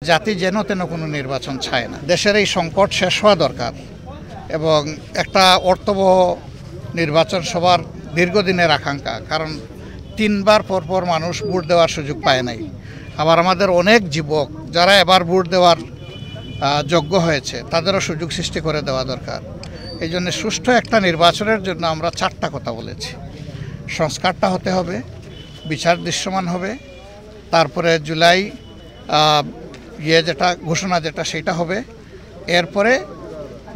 জাতি যেন তেন কোনো নির্বাচন চায় না। দেশের এই সংকট শেষ হওয়া দরকার এবং একটা অর্থবহ নির্বাচন সবার দীর্ঘদিনের আকাঙ্ক্ষা। কারণ 3 বার পরপর মানুষ ভোট দেওয়ার সুযোগ পায় নাই। আবার আমাদের অনেক যুবক যারা এবার ভোট দেওয়ার যোগ্য হয়েছে তাদেরও সুযোগ সৃষ্টি করে দেওয়া দরকার। এই জন্য সুষ্ঠু একটা নির্বাচনের জন্য আমরা 4টা কথা বলেছি। সংস্কারটা হতে হবে, বিচার দৃশ্যমান হবে, তারপরে জুলাই ঘোষণা যেটা সেটা হবে, এরপরে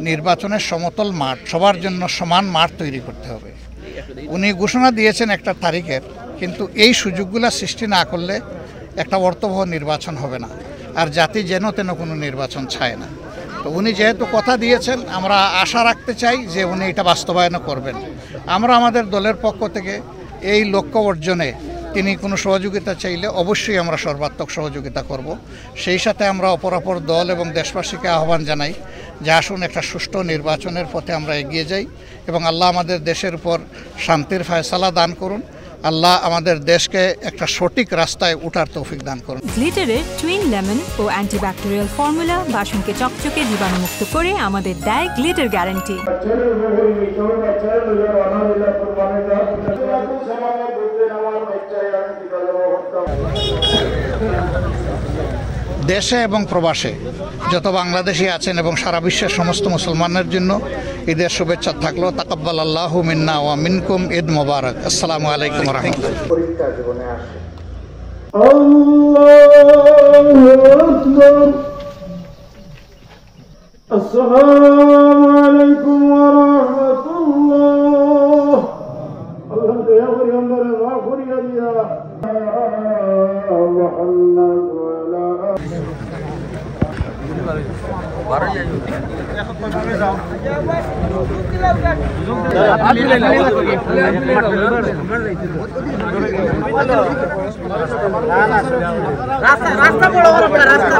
নির্বাচনের সমতল মাঠ, সবার জন্য সমান মাঠ তৈরি করতে হবে। উনি ঘোষণা দিয়েছেন একটা তারিখের, কিন্তু এই সুযোগগুলো সৃষ্টি না করলে একটা অর্থবহ নির্বাচন হবে না। আর জাতি যেন তেন কোনো নির্বাচন চায় না। তো উনি যেহেতু কথা দিয়েছেন, আমরা আশা রাখতে চাই যে উনি এটা বাস্তবায়ন করবেন। আমরা আমাদের দলের পক্ষ থেকে এই লক্ষ্য অর্জনে তিনি কোনো সহযোগিতা চাইলে অবশ্যই আমরা সর্বাত্মক সহযোগিতা করব। সেই সাথে আমরা অপরাপর দল এবং দেশবাসীকে আহ্বান জানাই যে আসুন একটা সুষ্ঠু নির্বাচনের পথে আমরা এগিয়ে যাই এবং আল্লাহ আমাদের দেশের উপর শান্তির ফয়সালা দান করুন। আল্লাহ আমাদের দেশকে একটা সঠিক রাস্তায় ওঠার তৌফিক দান করুন। গ্লিটারের টুইন লেমন ও অ্যান্টিব্যাকটেরিয়াল ফর্মুলা বাসনকে চকচকে জীবাণুমুক্ত করে আমাদের দেয় গ্লিটার গ্যারান্টি। দেশে এবং প্রবাসে যত বাংলাদেশি আছেন এবং সারা বিশ্বের সমস্ত মুসলমানের জন্য ঈদের শুভেচ্ছা থাকলো। তাকাব্বাল আল্লাহু মিন্না ওয়া মিনকুম, ঈদ মোবারক। আসসালামু আলাইকুম ওয়া রাহমাতুল্লাহ। পরীক্ষা জীবনে আসে। আসসালামু আলাইকুম ওয়া রাহমাতুল্লাহ। আল্লাহ দয়া করে আমাদের মাফ করে দিয়া মুহাম্মদ ওয়া আলা রাস্তা বড় রাস্তা